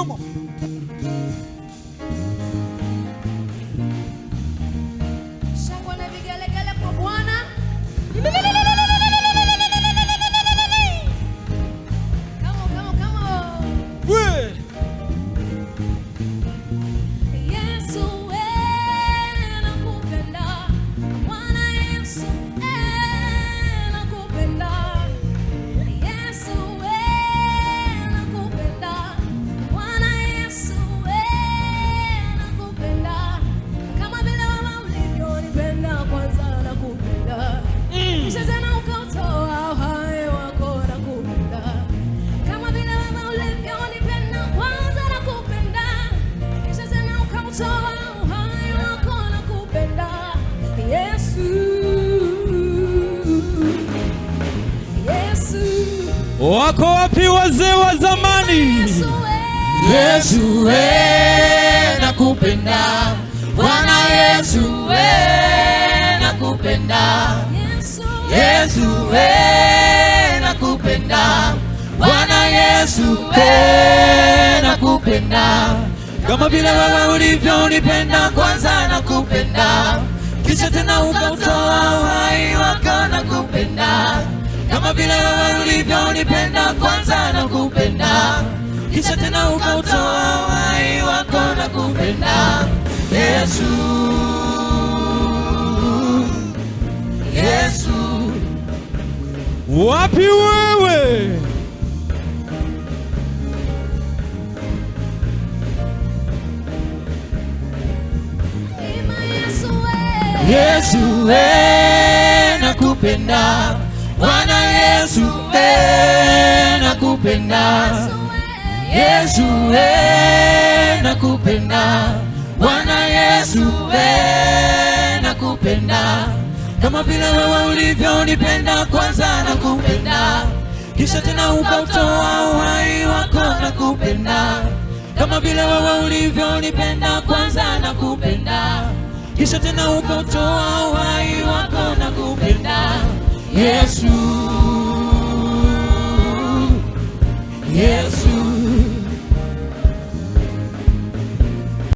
Come on. Shangwe na vigelegele kwa Bwana. Wako wapi wazee wa zamani? Yesu nakupenda, Bwana Yesu nakupenda, Yesu nakupenda, Bwana Yesu nakupenda, kama vile wewe ulivyonipenda kwanza nakupenda, kisha tena ukautoa uhai wako nakupenda, kama vile wewe ulivyonipenda kwanza nakupenda, kisha tena ukautoa uhai wako nakupenda. Yesu, Yesu, wapi wewe? Yesu nakupenda, Bwana Yesu nakupenda, Yesu nakupenda, Bwana Yesu nakupenda, kama vile wewe ulivyonipenda kwanza nakupenda, kisha tena ukautoa uhai wako nakupenda, kama vile wewe ulivyonipenda kwanza nakupenda, kisha tena ukautoa uhai wako nakupenda. Yesu, Yesu.